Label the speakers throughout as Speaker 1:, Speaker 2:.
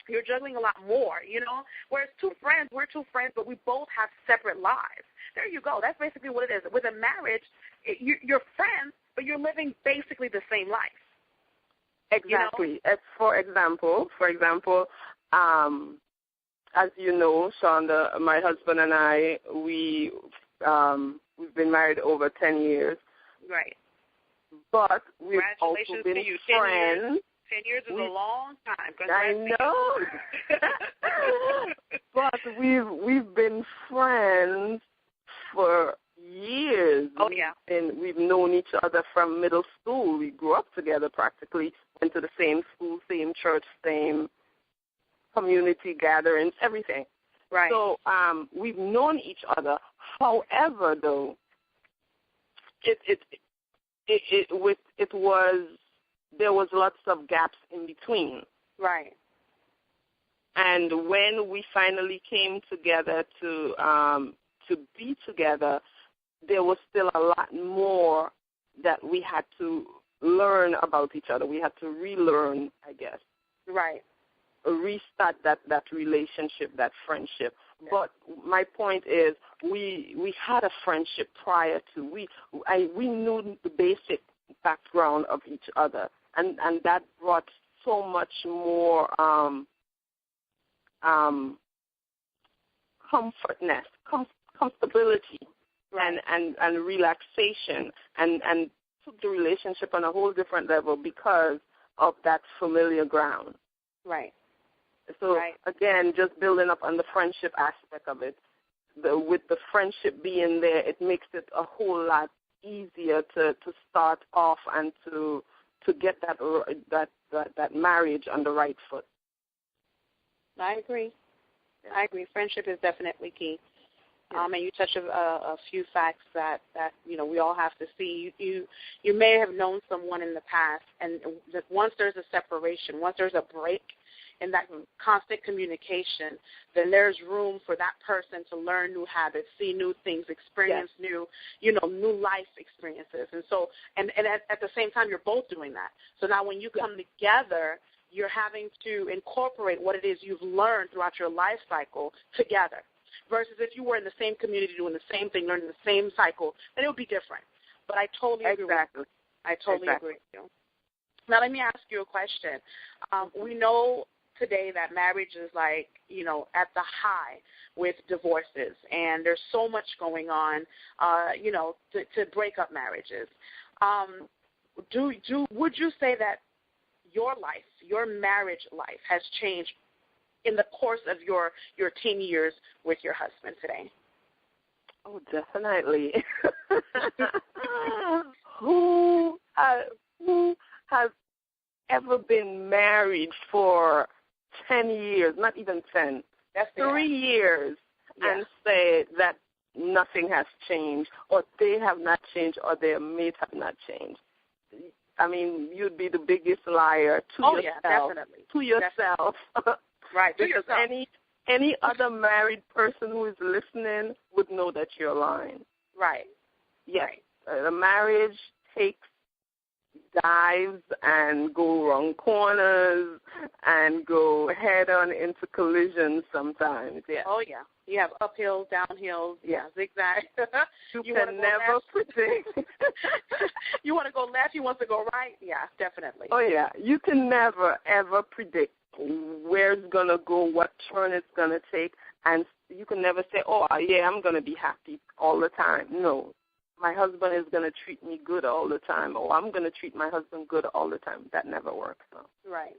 Speaker 1: You're juggling a lot more, you know? Whereas two friends, we're two friends, but we both have separate lives. There you go. That's basically what it is. With a marriage, you're friends, but you're living basically the same life.
Speaker 2: Exactly. You know? For example, as you know, Shonda, my husband and I, we've been married over 10 years.
Speaker 1: Right.
Speaker 2: But we've also been
Speaker 1: to you.
Speaker 2: friends.
Speaker 1: 10 years is a long time.
Speaker 2: I know. But we've been friends for years.
Speaker 1: Oh, yeah.
Speaker 2: And we've known each other from middle school. We grew up together practically, went to the same school, same church, same community gatherings, everything.
Speaker 1: Right.
Speaker 2: So we've known each other. However, though, there was lots of gaps in between.
Speaker 1: Right.
Speaker 2: And when we finally came together to be together, there was still a lot more that we had to learn about each other. We had to relearn, I guess.
Speaker 1: Right.
Speaker 2: Restart that relationship, that friendship. Yeah. But my point is, we had a friendship prior to. We knew the basic background of each other, and that brought so much more comfortability, right, and relaxation, and took the relationship on a whole different level because of that familiar ground.
Speaker 1: Right.
Speaker 2: So, again, just building up on the friendship aspect of it, with the friendship being there, it makes it a whole lot easier to start off and to get that marriage on the right foot.
Speaker 1: I agree. Yeah. I agree. Friendship is definitely key. Yeah. And you touch a few facts that we all have to see. You may have known someone in the past, and once there's a separation, once there's a break in that constant communication, then there's room for that person to learn new habits, see new things, experience new life experiences. And so, and at the same time, you're both doing that. So now when you come together, you're having to incorporate what it is you've learned throughout your life cycle together. Versus if you were in the same community doing the same thing, learning the same cycle, then it would be different. But I totally agree with you. I totally agree with you. Now let me ask you a question. We know today that marriage is at the high with divorces, and there's so much going on, to break up marriages. Would you say that your life, your marriage life, has changed in the course of your teen years with your husband today?
Speaker 2: Oh, definitely. Who has ever been married for 10 years, not even 10, that's 3 years, and say that nothing has changed, or they have not changed, or their mates have not changed? I mean, you'd be the biggest liar to yourself.
Speaker 1: Yeah, definitely.
Speaker 2: To yourself.
Speaker 1: Right, to
Speaker 2: because
Speaker 1: yourself.
Speaker 2: Any other married person who is listening would know that you're lying.
Speaker 1: Right.
Speaker 2: Yes. Right. A marriage takes dives and go wrong corners and go head-on into collisions sometimes. Yeah.
Speaker 1: Oh, yeah. You have uphills, downhills, zigzag.
Speaker 2: You can never predict.
Speaker 1: You want to go left, you want to go right? Yeah, definitely.
Speaker 2: Oh, yeah. You can never, ever predict where it's going to go, what turn it's going to take, and you can never say, oh, yeah, I'm going to be happy all the time. No. My husband is going to treat me good all the time, or I'm going to treat my husband good all the time. That never works. So.
Speaker 1: Right.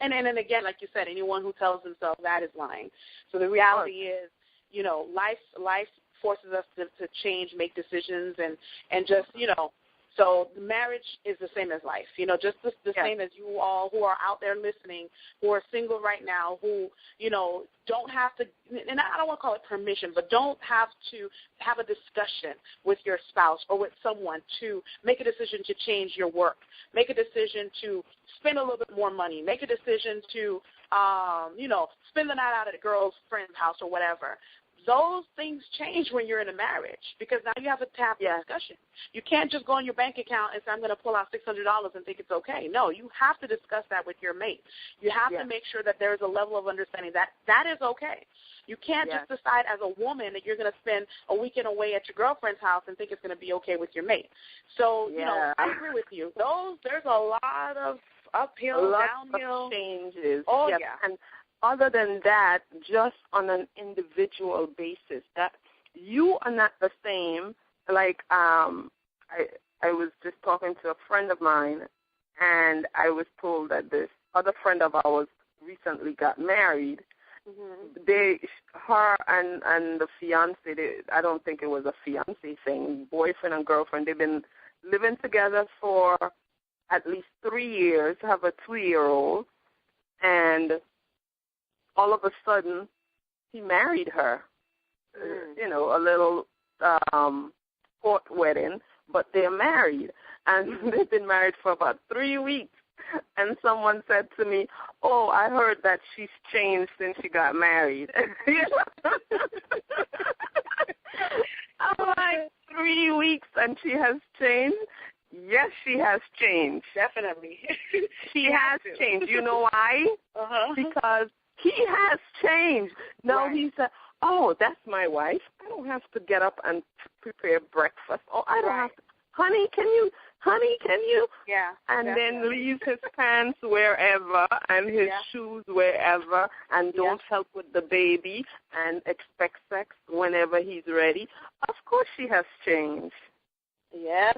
Speaker 1: And again, like you said, anyone who tells himself that is lying. So the reality is, life forces us to change, make decisions, and just, so the marriage is the same as life, just the same as you all who are out there listening, who are single right now, who, don't have to, and I don't want to call it permission, but don't have to have a discussion with your spouse or with someone to make a decision to change your work, make a decision to spend a little bit more money, make a decision to, spend the night out at a girl's friend's house or whatever. those things change when you're in a marriage because now you have to have a discussion. You can't just go on your bank account and say, I'm going to pull out $600 and think it's okay. No, you have to discuss that with your mate. You have to make sure that there's a level of understanding that that is okay. You can't just decide as a woman that you're going to spend a weekend away at your girlfriend's house and think it's going to be okay with your mate. So, you know, I agree with you. There's a lot of uphill, downhill.
Speaker 2: Of changes.
Speaker 1: Oh,
Speaker 2: And other than that, just on an individual basis, that you are not the same. Like I was just talking to a friend of mine, and I was told that this other friend of ours recently got married. Her and the fiance, I don't think it was a fiance thing, boyfriend and girlfriend, they've been living together for at least 3 years, have a 2-year-old, and all of a sudden he married her. You know, a little court wedding, but they're married, and they've been married for about 3 weeks. And someone said to me, oh, I heard that she's changed since she got married. I'm like, 3 weeks and she has changed? Yes, she has changed.
Speaker 1: Definitely.
Speaker 2: She has changed. You know why? Because he has changed. Now he said, oh, that's my wife. I don't have to get up and prepare breakfast. Oh, I don't have to. Honey, can you?
Speaker 1: Yeah.
Speaker 2: And then leave his pants wherever and his shoes wherever and don't help with the baby and expect sex whenever he's ready. Of course she has changed.
Speaker 1: Yes.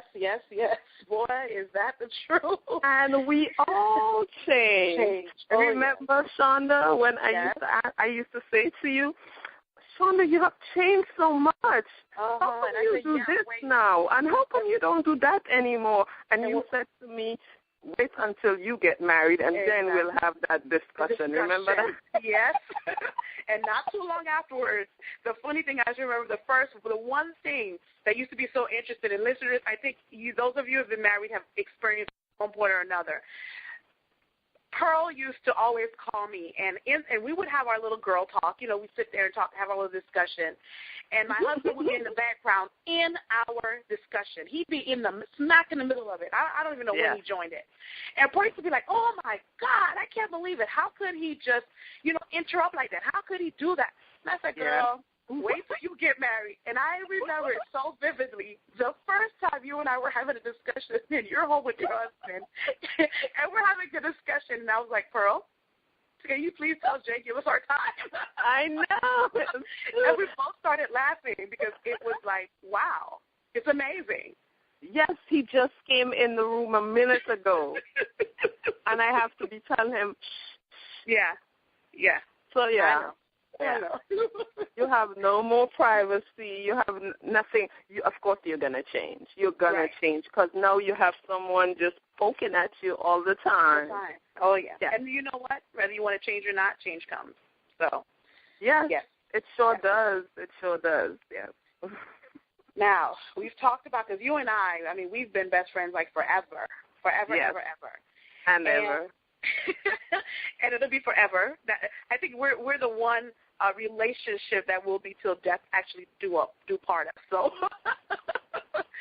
Speaker 1: Boy, is that the truth.
Speaker 2: And we all change. Remember, Shonda, when I used to say to you, Shonda, you have changed so much. How come you do this now? And how come you don't do that anymore? And you said to me, wait until you get married, and then we'll have that discussion. Remember that?
Speaker 1: Yes. And not too long afterwards, the funny thing I remember the one thing that used to be so interested in listeners, I think those of you who have been married have experienced at one point or another. Pearl used to always call me, and we would have our little girl talk. You know, we sit there and talk, have our little discussion. And my husband would be in the background in our discussion. He'd be smack in the middle of it. I don't even know when he joined it. And Pearl used to be like, oh, my God, I can't believe it. How could he just, interrupt like that? How could he do that? And I said, girl, wait till you get married. And I remember it so vividly. The first time you and I were having a discussion, and you're home with your husband, and we're having a discussion, and I was like, Pearl, can you please tell Jay, give us our time?
Speaker 2: I know.
Speaker 1: And we both started laughing because it was like, wow, it's amazing.
Speaker 2: Yes, he just came in the room a minute ago, and I have to be telling him,
Speaker 1: Yeah.
Speaker 2: So,
Speaker 1: I know.
Speaker 2: You have no more privacy. You have nothing. Of course, you're going to change. You're going to change because now you have someone just poking at you all the time.
Speaker 1: Oh, yeah. And you know what? Whether you want to change or not, change comes. So,
Speaker 2: yes. It sure does. It sure does, yes.
Speaker 1: Now, we've talked about, because you and I mean, we've been best friends like forever, ever.
Speaker 2: And ever.
Speaker 1: And it'll be forever. I think we're the one relationship that will be till death actually do part of. So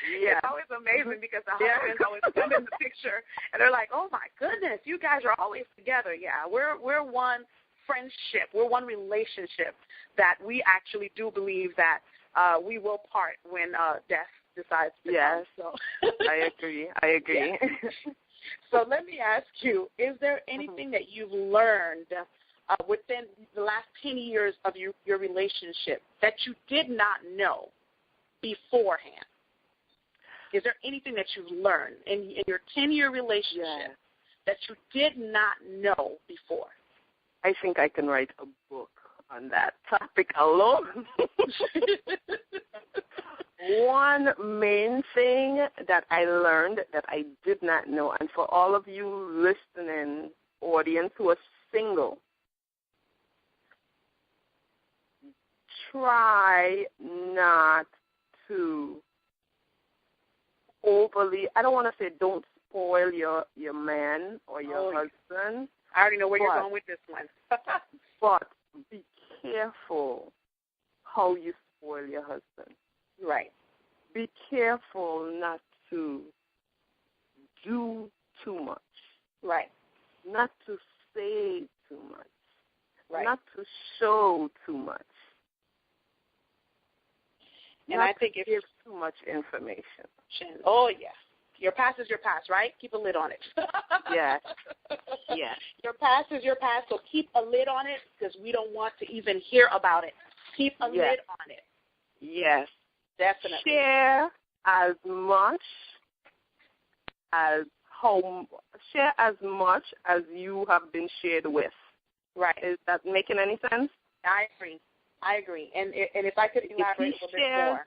Speaker 1: it's always amazing because the husbands always come in the picture and they're like, oh my goodness, you guys are always together. Yeah, we're one friendship, we're one relationship that we actually do believe that we will part when death decides to come. So
Speaker 2: I agree.
Speaker 1: So let me ask you, is there anything that you've learned within the last 10 years of your relationship that you did not know beforehand? Is there anything that you've learned in your 10-year relationship that you did not know before?
Speaker 2: I think I can write a book on that topic alone. One main thing that I learned that I did not know, and for all of you listening, audience who are single, try not to overly, I don't want to say don't spoil your man or your husband.
Speaker 1: I already know where you're going with this one.
Speaker 2: But be careful how you spoil your husband.
Speaker 1: Right.
Speaker 2: Be careful not to do too much.
Speaker 1: Right.
Speaker 2: Not to say too much.
Speaker 1: Right.
Speaker 2: Not to show too much.
Speaker 1: And
Speaker 2: not
Speaker 1: I think
Speaker 2: to give too much information.
Speaker 1: Oh, yeah. Your past is your past, right? Keep a lid on it.
Speaker 2: Yes. Yes.
Speaker 1: Your past is your past, so keep a lid on it because we don't want to even hear about it. Keep a lid on it.
Speaker 2: Yes.
Speaker 1: Definitely.
Speaker 2: Share as much as you have been shared with.
Speaker 1: Right.
Speaker 2: Is that making any sense?
Speaker 1: I agree. And if I could elaborate a little bit more.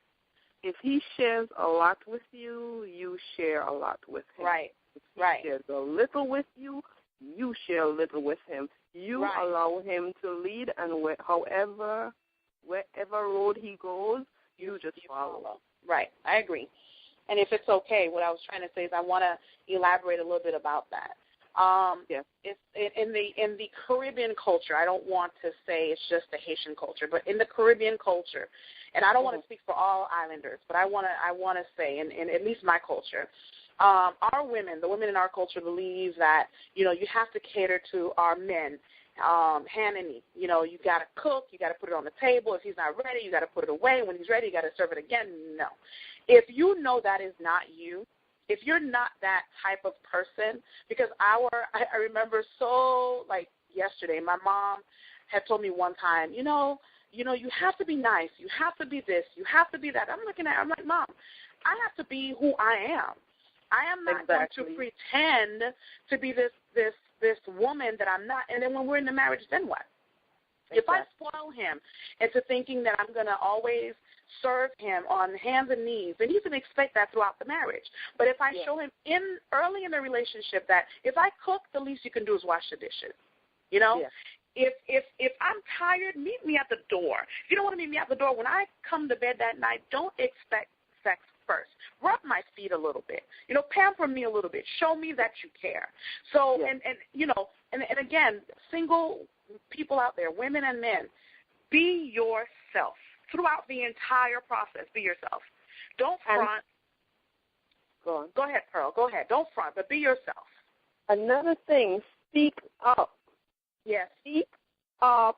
Speaker 2: If he shares a lot with you, you share a lot with him.
Speaker 1: Right.
Speaker 2: If he shares a little with you, you share a little with him. You allow him to lead, and wherever road he goes, you just follow.
Speaker 1: Right. I agree. And if it's okay, what I was trying to say is I want to elaborate a little bit about that. It's in the Caribbean culture. I don't want to say it's just the Haitian culture, but in the Caribbean culture, and I don't want to speak for all islanders, but I want to say, in at least my culture, our women, the women in our culture, believe that you have to cater to our men, hand and knee. You got to cook, you got to put it on the table. If he's not ready, you got to put it away. When he's ready, you got to serve it again. No, if you know that is not you. If you're not that type of person, because I remember like yesterday, my mom had told me one time, you have to be nice, you have to be this, you have to be that. I'm like, Mom, I have to be who I am. I am not going to pretend to be this woman that I'm not. And then when we're in the marriage, then what? If I spoil him into thinking that I'm going to always serve him on hands and knees, then you can expect that throughout the marriage. But if I show him early in the relationship that if I cook, the least you can do is wash the dishes. If I'm tired, meet me at the door. If you don't want to meet me at the door, when I come to bed that night, don't expect sex first. Rub my feet a little bit. Pamper me a little bit. Show me that you care. So, and again, single people out there, women and men, be yourself. Throughout the entire process, be yourself. Don't front.
Speaker 2: Go on.
Speaker 1: Go ahead, Pearl. Go ahead. Don't front, but be yourself.
Speaker 2: Another thing, speak up.
Speaker 1: Yes.
Speaker 2: Speak up.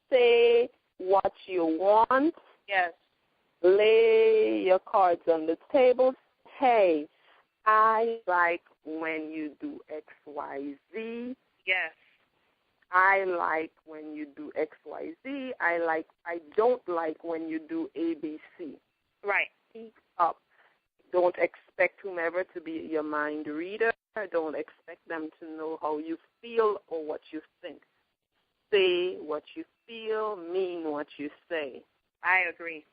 Speaker 2: Say what you want.
Speaker 1: Yes.
Speaker 2: Lay your cards on the table. Hey, I like when you do X, Y, Z.
Speaker 1: Yes.
Speaker 2: I like when you do X, Y, Z. I don't like when you do A, B, C.
Speaker 1: Right.
Speaker 2: Speak up. Don't expect whomever to be your mind reader. Don't expect them to know how you feel or what you think. Say what you feel, mean what you say.
Speaker 1: I agree.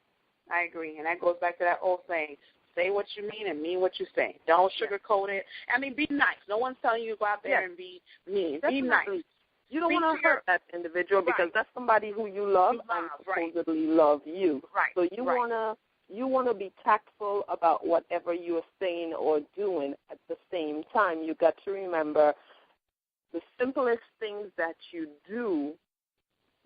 Speaker 1: And that goes back to that old saying, say what you mean and mean what you say. Don't sugarcoat it. I mean, be nice. No one's telling you to go out there and be mean.
Speaker 2: Definitely.
Speaker 1: Be nice.
Speaker 2: You don't want to hurt that individual because that's somebody who you love and supposedly love you.
Speaker 1: Right.
Speaker 2: So you wanna be tactful about whatever you are saying or doing. At the same time, you got to remember the simplest things that you do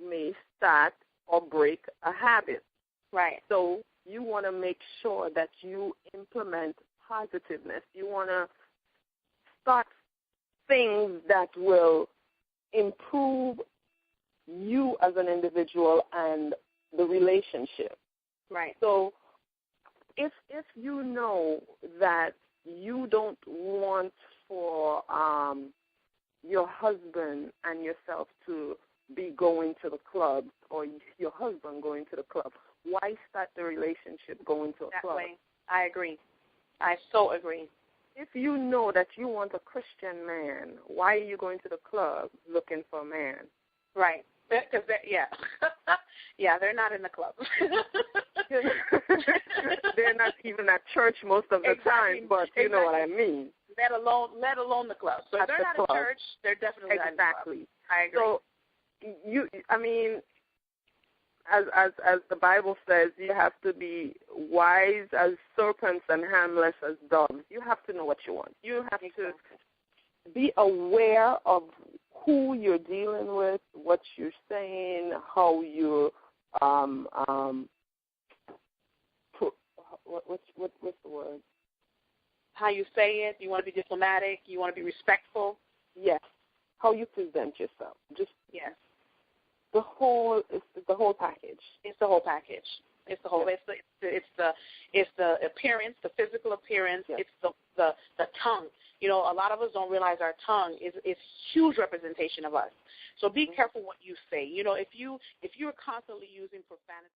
Speaker 2: may start or break a habit.
Speaker 1: Right.
Speaker 2: So you want to make sure that you implement positiveness. You want to start things that will improve you as an individual and the relationship.
Speaker 1: Right.
Speaker 2: So if you know that you don't want for your husband and yourself to be going to the club or your husband going to the club, why start the relationship going to a club?
Speaker 1: Way. I agree. I so agree.
Speaker 2: If you know that you want a Christian man, why are you going to the club looking for a man?
Speaker 1: Right. Because they're not in the club.
Speaker 2: They're not even at church most of the time, but you know what I mean.
Speaker 1: Let alone the club. So if they're not in church, they're definitely not in the club.
Speaker 2: Exactly.
Speaker 1: I agree.
Speaker 2: So as the Bible says, you have to be wise as serpents and harmless as doves. You have to know what you want. You have to be aware of who you're dealing with, what you're saying, how you're What's the word?
Speaker 1: How you say it. You want to be diplomatic. You want to be respectful.
Speaker 2: Yes. How you present yourself. Just
Speaker 1: yes.
Speaker 2: The whole package.
Speaker 1: It's the whole package. It's the whole. Yes. It's the appearance, the physical appearance. Yes. It's the tongue. You know, a lot of us don't realize our tongue is huge representation of us. So be careful what you say. You know, if you're constantly using profanity.